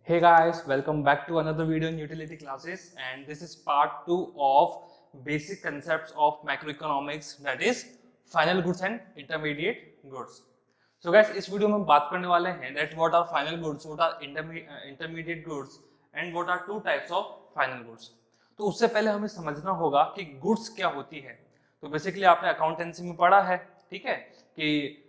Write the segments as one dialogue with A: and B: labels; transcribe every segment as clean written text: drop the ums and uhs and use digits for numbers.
A: Hey guys, welcome back to another video in utility classes, and this is part 2 of basic concepts of macroeconomics, that is final goods and intermediate goods. So guys, इस video में हम बात करने वाले हैं that what are final goods, what are intermediate goods and what are two types of final goods. तो उससे पहले हमें समझना होगा कि गुड्स क्या होती है. तो बेसिकली आपने अकाउंटेंसी में पढ़ा है, ठीक है, कि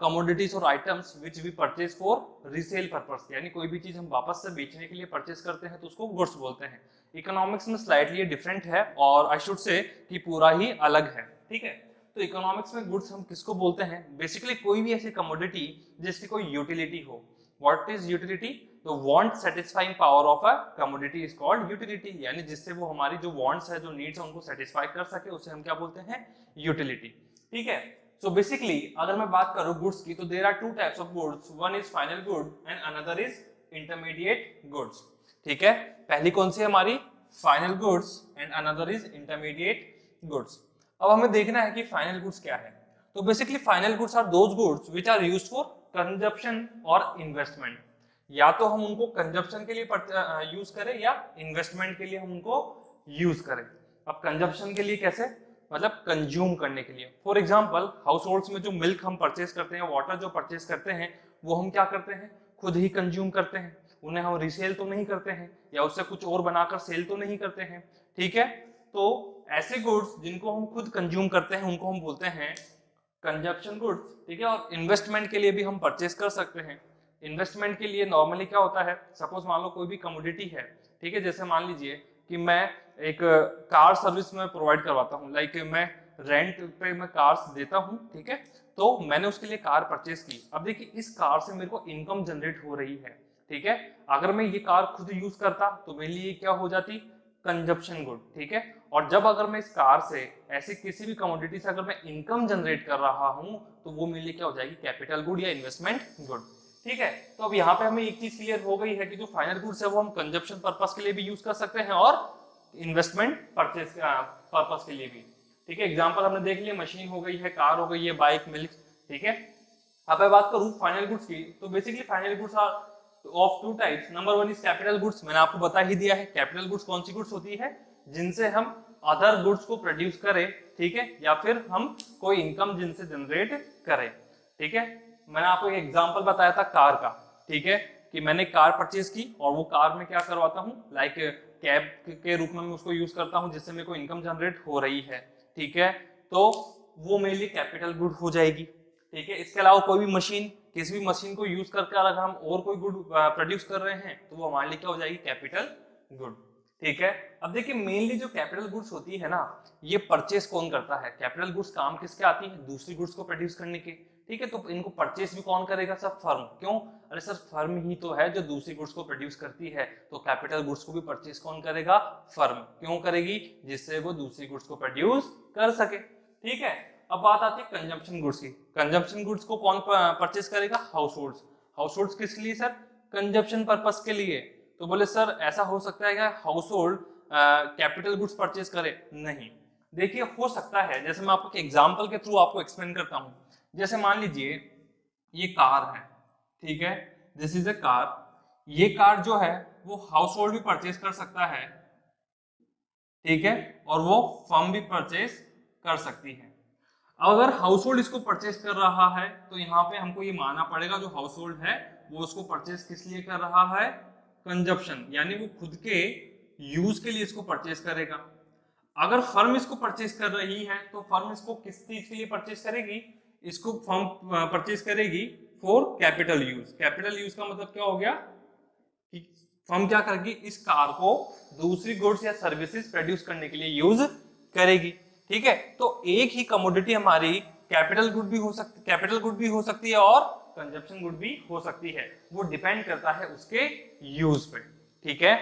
A: कमोडिटीज और items which we purchase for resale purpose, यानी कोई भी चीज हम वापस से बेचने के लिए परचेज करते हैं तो उसको गुड्स बोलते हैं. इकोनॉमिक्स में स्लाइटली डिफरेंट है और आई शुड से कि पूरा ही अलग है, ठीक है. तो इकोनॉमिक्स में गुड्स हम किसको बोलते हैं? बेसिकली कोई भी ऐसी कमोडिटी जिसकी कोई यूटिलिटी हो. What is utility? तो want satisfying power of a commodity is called utility, यानी जिससे वो हमारी जो वांट्स है, जो नीड्स है, उनको सेटिस्फाई कर सके, उसे हम क्या बोलते हैं? यूटिलिटी, ठीक है. सो बेसिकली अगर मैं बात करूं गुड्स की, तो there are two types of goods, one is final good and another is intermediate goods, ठीक है. पहली कौन सी है हमारी? Final goods and another is intermediate goods. अब हमें देखना है कि फाइनल गुड्स क्या है. तो basically final goods are those goods which are used for consumption और इन्वेस्टमेंट. या तो हम उनको कंजप्शन के लिए यूज करें या इन्वेस्टमेंट के लिए हम उनको यूज करें. अब कंजप्शन के लिए कैसे? मतलब कंज्यूम करने के लिए. फॉर एग्जांपल हाउस होल्ड्स में जो मिल्क हम परचेज करते हैं, वाटर जो परचेज करते हैं, वो हम क्या करते हैं? खुद ही कंज्यूम करते हैं. उन्हें हम रीसेल तो नहीं करते हैं या उससे कुछ और बनाकर सेल तो नहीं करते हैं, ठीक है. तो ऐसे गुड्स जिनको हम खुद कंज्यूम करते हैं उनको हम बोलते हैं कंजप्शन गुड्स, ठीक है. और इन्वेस्टमेंट के लिए भी हम परचेज कर सकते हैं. इन्वेस्टमेंट के लिए नॉर्मली क्या होता है? सपोज मान लो कोई भी कमोडिटी है, ठीक है. जैसे मान लीजिए कि मैं एक कार सर्विस में प्रोवाइड करवाता हूँ, लाइक मैं रेंट पे मैं कार्स देता हूँ, ठीक है. तो मैंने उसके लिए कार परचेज की. अब देखिए इस कार से मेरे को इनकम जनरेट हो रही है, ठीक है. अगर मैं ये कार खुद यूज करता तो मेरे लिए क्या हो जाती? कंजप्शन गुड, ठीक है. और जब अगर मैं इस कार से ऐसे किसी भी कमोडिटी से अगर मैं इनकम जनरेट कर रहा हूं तो वो मेरे लिए क्या हो जाएगी? कैपिटल गुड या इन्वेस्टमेंट गुड, ठीक है. तो अब यहाँ पे हमें एक चीज क्लियर हो गई है कि जो फाइनल गुड्स है वो हम कंजप्शन पर्पस के लिए भी यूज कर सकते हैं और इन्वेस्टमेंट परचेज पर्पस के लिए भी, ठीक है. एग्जांपल हमने देख लिया, मशीन हो गई है, कार हो गई है, बाइक, मिल्क, ठीक है. अब मैं बात करूं फाइनल गुड्स की, तो basically final goods are of two types. Number one is capital goods. मैंने आपको बता ही दिया है कैपिटल गुड्स कौन सी गुड्स होती है? जिनसे हम अदर गुड्स को प्रोड्यूस करें, ठीक है, या फिर हम कोई इनकम जिनसे जनरेट करें, ठीक है. मैंने आपको एक एग्जांपल बताया था कार का, ठीक है, कि मैंने कार परचेज की और वो कार में क्या करवाता हूँ, लाइक कैब के रूप में मैं उसको यूज करता हूँ जिससे मेरे को इनकम जनरेट हो रही है, ठीक है. तो वो मेरे लिए कैपिटल गुड हो जाएगी, ठीक है. इसके अलावा कोई भी मशीन, किसी भी मशीन को यूज करके अगर हम और कोई गुड प्रोड्यूस कर रहे हैं तो वो हमारे लिए क्या हो जाएगी? कैपिटल गुड, ठीक है. अब देखिए मेनली जो कैपिटल गुड्स होती है ना, ये परचेस कौन करता है? कैपिटल गुड्स काम किसके आती है? दूसरी गुड्स को प्रोड्यूस करने के, ठीक है. तो इनको परचेस भी कौन करेगा? Sir firm. क्यों? अरे सर फर्म ही तो है जो दूसरी गुड्स को प्रोड्यूस करती है, तो कैपिटल गुड्स को भी परचेस कौन करेगा? फर्म. क्यों करेगी? जिससे वो दूसरी गुड्स को प्रोड्यूस कर सके, ठीक है. अब बात आती है कंजम्पशन गुड्स की. कंजम्पशन गुड्स को कौन परचेस करेगा? House holds. हाउस होल्ड्स किस लिए सर? कंजम्पशन पर्पस के लिए. तो बोले सर ऐसा हो सकता है क्या house hold capital goods purchase करे? नहीं. देखिए हो सकता है, जैसे मैं आपको एग्जांपल के थ्रू आपको एक्सप्लेन करता हूं. जैसे मान लीजिए ये कार है, ठीक है, दिस इज अ कार. ये कार जो है वो हाउस होल्ड भी परचेस कर सकता है, ठीक है, और वो फर्म भी परचेस कर सकती है. अगर हाउस होल्ड इसको परचेस कर रहा है तो यहाँ पे हमको ये मानना पड़ेगा जो हाउस होल्ड है वो उसको परचेस किस लिए कर रहा है? कंजप्शन, यानी वो खुद के यूज के लिए इसको परचेस करेगा. अगर फर्म इसको परचेस कर रही है तो फर्म इसको किस चीज के लिए परचेस करेगी? इसको फर्म परचेस करेगी for capital use. Capital use का मतलब क्या हो गया कि फर्म क्या करेगी? इस कार को दूसरी गुड्स या सर्विसेज प्रोड्यूस करने के लिए यूज करेगी, ठीक है. तो एक ही कमोडिटी हमारी कैपिटल गुड भी हो सकती है और कंजप्शन गुड भी हो सकती है. वो डिपेंड करता है उसके यूज पे, ठीक है.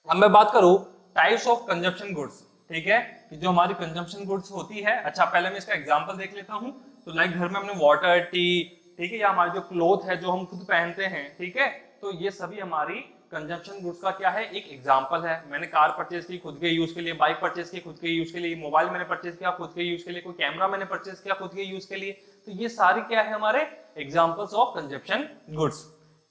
A: अब मैं बात करूं टाइप्स ऑफ कंजप्शन गुड्स, ठीक है, कि जो हमारी कंजम्पशन गुड्स होती है. अच्छा पहले मैं इसका एग्जांपल देख लेता हूं. तो लाइक घर में हमने वाटर, टी, ठीक है, या हमारे जो क्लोथ है जो हम खुद पहनते हैं, ठीक है, तो ये सभी हमारी कंजम्पशन गुड्स का क्या है? एक एग्जांपल है. मैंने कार परचेज की खुद के यूज के लिए, बाइक परचेज की खुद के यूज के लिए, मोबाइल मैंने परचेज किया खुद के यूज के लिए, कोई कैमरा मैंने परचेज किया खुद के यूज के लिए. तो ये सारी क्या है? हमारे एग्जांपल्स ऑफ कंजम्पशन गुड्स,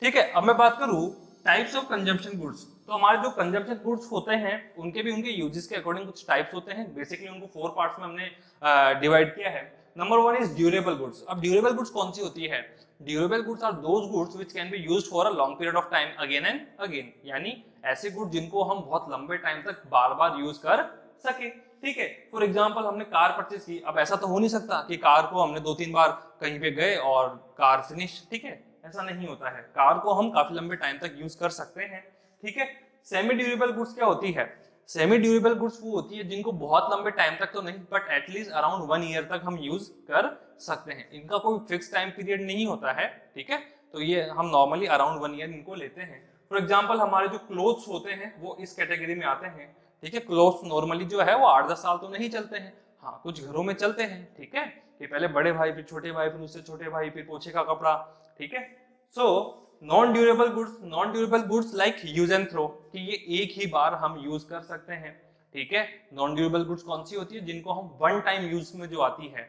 A: ठीक है. अब मैं बात करूं टाइप्स ऑफ कंजम्पशन गुड्स। तो हमारे जो कंजम्पशन गुड्स होते हैं उनके भी उनके यूजेस के अकॉर्डिंग कुछ टाइप्स होते हैं। बेसिकली उनको 4 पार्ट्स में हमने डिवाइड किया है। Number 1 is durable goods. अब ड्यूरेबल गुड्स कौन सी होती है? Durable goods are those goods which can be used for a long period of time again and again, यानी ऐसे गुड्स जिनको हम बहुत लंबे टाइम तक बार बार यूज कर सके। ठीक है, फॉर एग्जाम्पल हमने कार परचेज की। अब ऐसा तो हो नहीं सकता कि कार को हमने 2-3 बार कहीं पे गए और कार फिनिश, ठीक है, ऐसा नहीं होता है। कार को हम काफी लंबे टाइम तक यूज कर सकते हैं। ठीक है, सेमी ड्यूरेबल गुड्स क्या होती है? सेमी ड्यूरेबल गुड्स वो होती है जिनको बहुत लंबे टाइम तक तो नहीं, बट एटलीस्ट अराउंड 1 ईयर तक हम यूज कर सकते हैं। इनका कोई फिक्स टाइम पीरियड नहीं होता है। ठीक है, तो ये हम नॉर्मली अराउंड 1 ईयर इनको लेते हैं। फॉर एग्जाम्पल हमारे जो क्लोथ्स होते हैं वो इस कैटेगरी में आते हैं। ठीक है, क्लोथ्स नॉर्मली जो है वो 8-10 साल तो नहीं चलते हैं। हाँ, कुछ घरों में चलते हैं। ठीक है, कि पहले बड़े भाई, फिर छोटे भाई, फिर उससे छोटे भाई, फिर पोछे का कपड़ा। ठीक है, so non durable goods like use and throw, कि ये एक ही बार हम यूज कर सकते हैं। ठीक है, नॉन ड्यूरेबल गुड्स कौन सी होती है? जिनको हम वन टाइम यूज में जो आती है।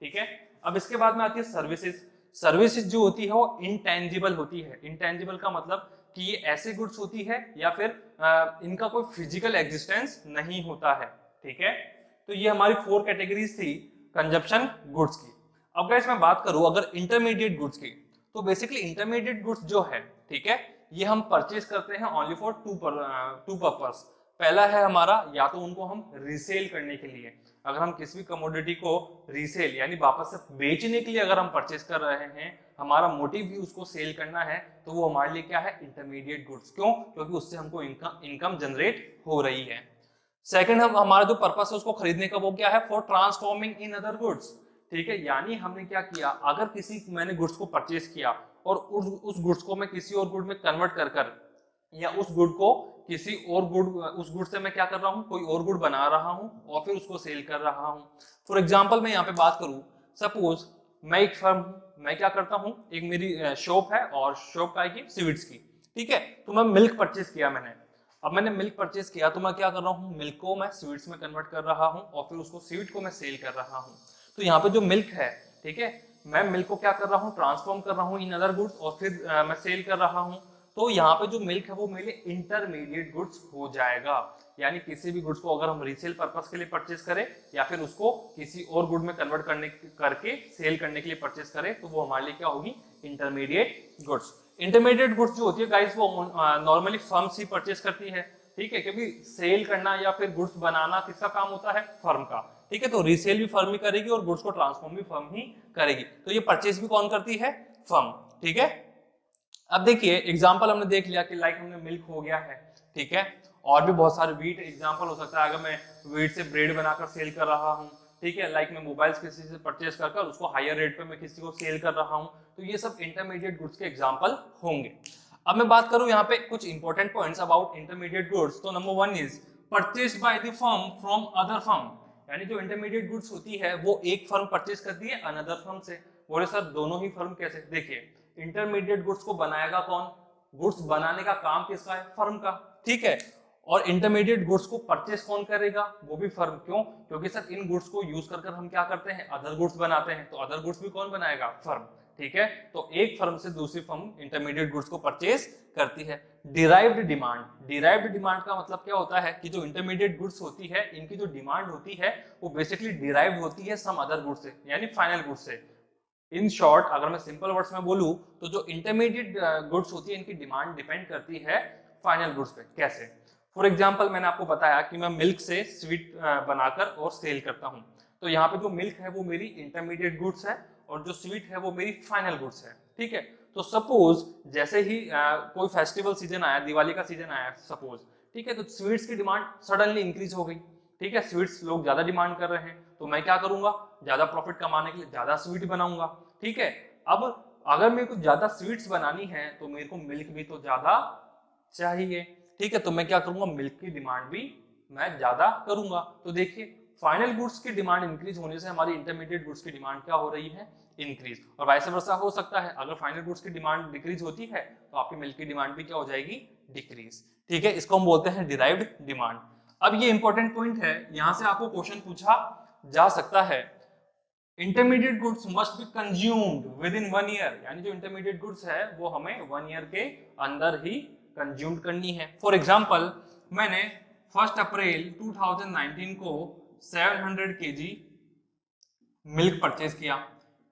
A: ठीक है, अब इसके बाद में आती है सर्विसेज। सर्विसेज जो होती है वो इंटेंजिबल होती है। इंटेंजिबल का मतलब कि ये ऐसे गुड्स होती है या फिर इनका कोई फिजिकल एग्जिस्टेंस नहीं होता है। ठीक है, तो ये हमारी 4 कैटेगरीज थी कंजप्शन गुड्स की। अब गाइस मैं बात करूं अगर इंटरमीडिएट गुड्स की, तो बेसिकली इंटरमीडिएट गुड्स जो है, ठीक है, ये हम परचेज करते हैं ओनली फॉर टू पर्पस। पहला है हमारा, या तो उनको हम रीसेल करने के लिए, अगर हम किसी भी कमोडिटी को रीसेल यानी वापस से बेचने के लिए अगर हम परचेज कर रहे हैं, हमारा मोटिव भी उसको सेल करना है, तो वो हमारे लिए क्या है? Intermediate goods. क्यों? क्योंकि उससे हमको इनकम जनरेट हो रही है। सेकंड, हमारा जो पर्पस है उसको खरीदने का, वो क्या है? For transforming in other goods. ठीक है, यानी हमने क्या किया, अगर मैंने गुड्स को परचेज किया और उस गुड्स को मैं किसी और गुड में कन्वर्ट कर या उस गुड को किसी और गुड, उस गुड से मैं क्या कर रहा हूँ, कोई और गुड बना रहा हूँ और फिर उसको सेल कर रहा हूँ। फॉर एग्जाम्पल मैं यहाँ पे बात करूँ, सपोज मैं एक फर्म, मैं क्या करता हूँ, एक मेरी शॉप है और शॉप का है स्वीट्स की। ठीक है, तो मैं मिल्क परचेज किया मैंने। अब मैंने मिल्क परचेज किया तो मैं क्या कर रहा हूँ, मिल्क को मैं स्वीट्स में कन्वर्ट कर रहा हूँ और फिर उसको स्वीट को मैं सेल कर रहा हूँ। तो यहाँ पे जो मिल्क है, ठीक है, मैं मिल्क को क्या कर रहा हूँ, ट्रांसफॉर्म कर रहा हूँ इन अदर गुड्स और फिर मैं सेल कर रहा हूँ। तो यहाँ पे जो मिल्क है वो मेरे लिए इंटरमीडिएट गुड्स हो जाएगा। यानी किसी भी गुड्स को अगर हम रीसेल पर्पस के लिए परचेज करें या फिर उसको किसी और गुड में कन्वर्ट करके सेल करने के लिए परचेज करें, तो वो हमारे लिए क्या होगी? Intermediate goods. इंटरमीडिएट गुड्स जो होती है गाइस, वो नॉर्मली फर्म्स ही परचेज करती है। ठीक है, क्योंकि सेल करना या फिर गुड्स बनाना किसका काम होता है? फर्म का। ठीक है, तो रीसेल भी फर्म ही करेगी और गुड्स को ट्रांसफॉर्म भी फर्म ही करेगी। तो ये परचेज भी कौन करती है? फर्म। ठीक है, अब देखिए एग्जांपल हमने देख लिया कि लाइक हमने मिल्क हो गया है। ठीक है, और भी बहुत सारे वीट एग्जांपल हो सकता है, अगर मैं वीट से ब्रेड बनाकर सेल कर रहा हूँ। ठीक है, लाइक मैं मोबाइल्स किसी से परचेज कर उसको हायर रेट पे मैं किसी को सेल कर रहा हूँ। तो ये सब इंटरमीडिएट गुड्स के एग्जाम्पल होंगे। अब मैं बात करूं यहाँ पे कुछ important points about intermediate goods. तो number 1 is purchased by the firm from other firm, यानी जो इंटरमीडिएट गुड्स होती है वो एक फर्म परचेज करती है अनदर फर्म से। बोले सर दोनों ही फर्म कैसे? देखिए, इंटरमीडिएट गुड्स को बनाएगा कौन? गुड्स बनाने का काम किसका है? फर्म का। ठीक है, और इंटरमीडिएट गुड्स को परचेस कौन करेगा? वो भी फर्म। क्यों? क्योंकि सर इन गुड्स को यूज कर हम क्या करते हैं? अदर गुड्स बनाते हैं। तो अदर गुड्स भी कौन बनाएगा? फर्म। ठीक है, तो एक फर्म से दूसरी फर्म इंटरमीडिएट गुड्स को परचेस करती है। डिराइव्ड डिमांड, डिराइव्ड डिमांड का मतलब क्या होता है कि जो इंटरमीडिएट गुड्स होती है इनकी जो डिमांड होती है वो बेसिकली डिराइव्ड होती है सम अदर गुड्स से, यानी फाइनल गुड्स से। इन शॉर्ट अगर मैं सिंपल वर्ड्स में बोलूं तो जो इंटरमीडिएट गुड्स होती है इनकी डिमांड डिपेंड करती है फाइनल गुड्स पे। कैसे? फॉर एग्जांपल मैंने आपको बताया कि मैं मिल्क से स्वीट बनाकर और सेल करता हूं। तो यहाँ पे जो मिल्क है वो मेरी इंटरमीडिएट गुड्स है और जो स्वीट है वो मेरी फाइनल गुड्स है। ठीक है, तो सपोज जैसे ही कोई फेस्टिवल सीजन आया, दिवाली का सीजन आया सपोज, ठीक है, तो स्वीट्स की डिमांड सडनली इंक्रीज हो गई। ठीक है, स्वीट्स लोग ज्यादा डिमांड कर रहे हैं, तो मैं क्या करूंगा? ज्यादा प्रॉफिट कमाने के लिए ज्यादा स्वीट बनाऊंगा। ठीक है, अब अगर मेरे को ज्यादा स्वीट्स बनानी है तो मेरे को मिल्क भी तो ज्यादा चाहिए। ठीक है, तो मैं क्या करूंगा? मिल्क की डिमांड भी मैं ज्यादा करूंगा। तो देखिए फाइनल गुड्स की डिमांड इंक्रीज होने से हमारी इंटरमीडिएट गुड्स की डिमांड क्या हो रही है? इंक्रीज। और वाइस वर्सा हो सकता है, अगर फाइनल गुड्स की डिमांड डिक्रीज होती है तो आपकी मिल्क की डिमांड भी क्या हो जाएगी? डिक्रीज। ठीक है, इसको हम बोलते हैं डिराइव्ड डिमांड। अब ये इंपॉर्टेंट पॉइंट है, यहां से आपको क्वेश्चन पूछा जा सकता है, intermediate goods must be consumed with in 1 year, यानी जो इंटरमीडिएट गुड्स है वो हमें 1 ईयर के अंदर ही कंज्यूम करनी है। फॉर एग्जाम्पल मैंने 1 अप्रैल 2019 को 700 kg मिल्क परचेज किया,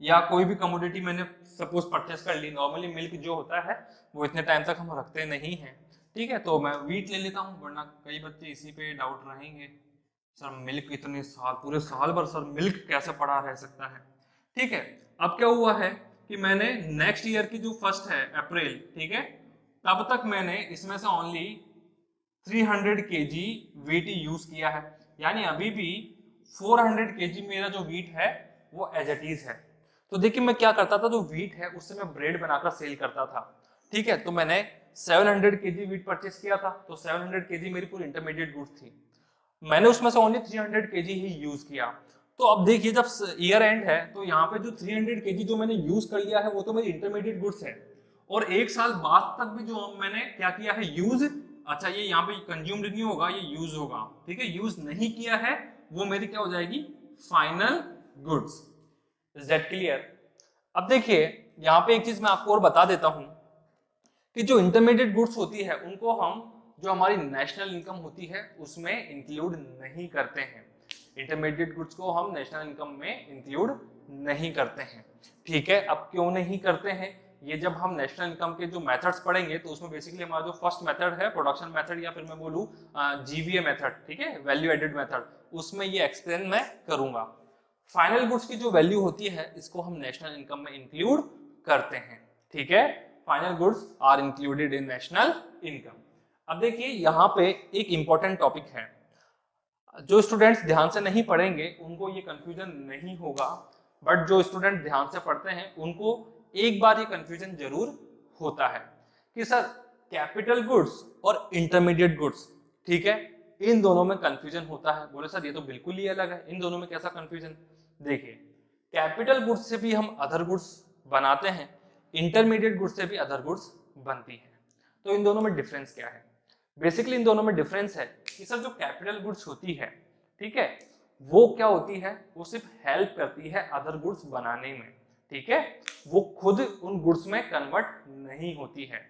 A: या कोई भी कमोडिटी मैंने सपोज परचेज कर ली। नॉर्मली मिल्क जो होता है वो इतने टाइम तक हम रखते नहीं हैं, ठीक है, तो मैं वीट ले लेता हूँ, वरना कई बच्चे इसी पे डाउट रहेंगे, सर मिल्क इतने साल, पूरे साल भर सर मिल्क कैसे पड़ा रह सकता है। ठीक है, अब क्या हुआ है कि मैंने नेक्स्ट ईयर की जो 1 है अप्रैल, ठीक है, तब तक मैंने इसमें से ओनली 300 kg वीट यूज किया है, यानी अभी भी 400 kg मेरा जो वीट है वो एज इट इज है। तो देखिए मैं क्या करता था, जो वीट है उससे मैं ब्रेड बनाकर सेल करता था, ठीक है, तो मैंने 700 kg वीट परचेस किया था, तो 700 kg मेरी पूरी इंटरमीडिएट गुड्स थी, मैंने उसमें से ओनली 300 kg ही यूज किया। तो अब देखिए जब ईयर एंड है तो यहाँ पे जो 300 kg जो मैंने यूज कर लिया है वो तो मेरी इंटरमीडिएट गुड्स है, और 1 साल बाद तक भी जो मैंने क्या किया है यूज, अच्छा ये यहाँ पे कंज्यूम्ड नहीं होगा, ये यूज होगा, ठीक है, यूज नहीं किया है वो मेरी क्या हो जाएगी, final goods. Is that clear? अब देखिए यहाँ पे एक चीज मैं आपको और बता देता हूं कि जो इंटरमीडिएट गुड्स होती है उनको हम जो हमारी नेशनल इनकम होती है उसमें इंक्लूड नहीं करते हैं। इंटरमीडिएट गुड्स को हम नेशनल इनकम में इंक्लूड नहीं करते हैं, ठीक है। अब क्यों नहीं करते हैं, ये जब हम नेशनल इनकम के जो मेथड्स पढ़ेंगे तो उसमें बेसिकली हमारा जो फर्स्ट मेथड है प्रोडक्शन मेथड, या फिर मैं बोलूँ जीवीए मेथड, ठीक है, वैल्यू एडेड मेथड, उसमें ये एक्सप्लेन मैं करूंगा। फाइनल गुड्स की जो वैल्यू होती है इसको हम नेशनल इनकम में इंक्लूड करते हैं, ठीक है, final goods are included in national income. अब देखिए यहाँ पे एक इंपॉर्टेंट टॉपिक है, जो स्टूडेंट्स ध्यान से नहीं पढ़ेंगे उनको ये कंफ्यूजन नहीं होगा, बट जो स्टूडेंट ध्यान से पढ़ते हैं उनको एक बार ये कंफ्यूजन जरूर होता है कि सर कैपिटल गुड्स और इंटरमीडिएट गुड्स, ठीक है, इन दोनों में कंफ्यूजन होता है। बोले सर ये तो बिल्कुल ही अलग है, इन दोनों में कैसा कंफ्यूजन? देखिए कैपिटल गुड्स से भी हम अदर गुड्स बनाते हैं, इंटरमीडिएट गुड्स से भी अदर गुड्स बनती है, तो इन दोनों में डिफरेंस क्या है? बेसिकली इन दोनों में डिफरेंस है कि सर जो कैपिटल गुड्स होती है, ठीक है, वो क्या होती है, वो सिर्फ हेल्प करती है अदर गुड्स बनाने में, ठीक है, वो खुद उन गुड्स में कन्वर्ट नहीं होती है।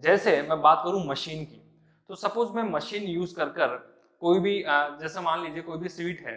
A: जैसे मैं बात करूं मशीन की, तो सपोज मैं मशीन यूज कर कोई भी जैसे मान लीजिए कोई भी स्वीट है,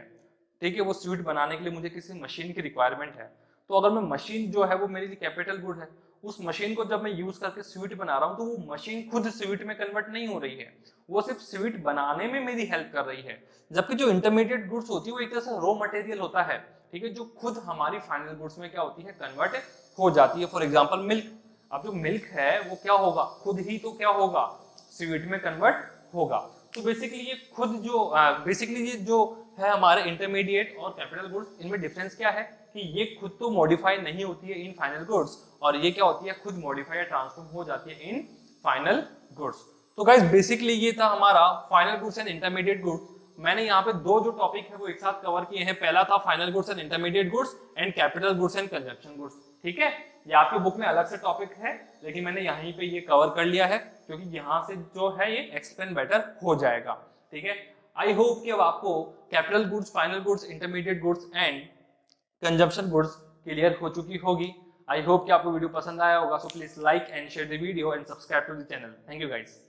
A: ठीक है, वो स्वीट बनाने के लिए मुझे किसी मशीन की रिक्वायरमेंट है, तो अगर मैं मशीन जो है वो मेरी कैपिटल गुड है, उस मशीन को जब मैं यूज करके स्वीट बना रहा हूँ तो वो मशीन खुद स्वीट में कन्वर्ट नहीं हो रही है, वो सिर्फ स्वीट बनाने में मेरी हेल्प कर रही है। जबकि जो इंटरमीडिएट गुड्स होती है वो एक तरह से रॉ मटेरियल होता है, ठीक है, जो खुद हमारी फाइनल गुड्स में क्या होती है, कन्वर्ट हो जाती है। फॉर एग्जाम्पल मिल्क, अब जो मिल्क है वो क्या होगा, खुद ही तो क्या होगा, स्वीट में कन्वर्ट होगा। तो बेसिकली ये खुद जो बेसिकली ये जो है हमारे इंटरमीडिएट और कैपिटल गुड्स, इनमें डिफरेंस क्या है कि ये खुद तो मॉडिफाई नहीं होती है इन फाइनल गुड्स, और ये क्या होती है, खुद मॉडिफाई या ट्रांसफॉर्म हो जाती है इन फाइनल गुड्स। तो गाइस बेसिकली ये था हमारा final goods and intermediate goods. मैंने यहाँ पे दो जो टॉपिक है वो एक साथ कवर किए हैं, पहला था final goods and intermediate goods and capital goods and consumption goods, ठीक है। ये आपके बुक में अलग से टॉपिक है, लेकिन मैंने यहीं पे ये कवर कर लिया है क्योंकि यहाँ से जो है ये एक्सप्लेन बेटर हो जाएगा, ठीक है। आई होप कि अब आपको capital goods, final goods, intermediate goods and consumption goods clear हो चुकी होगी। आई होप कि आपको वीडियो पसंद आया होगा, so please like and share the video and subscribe to the channel. Thank you guys.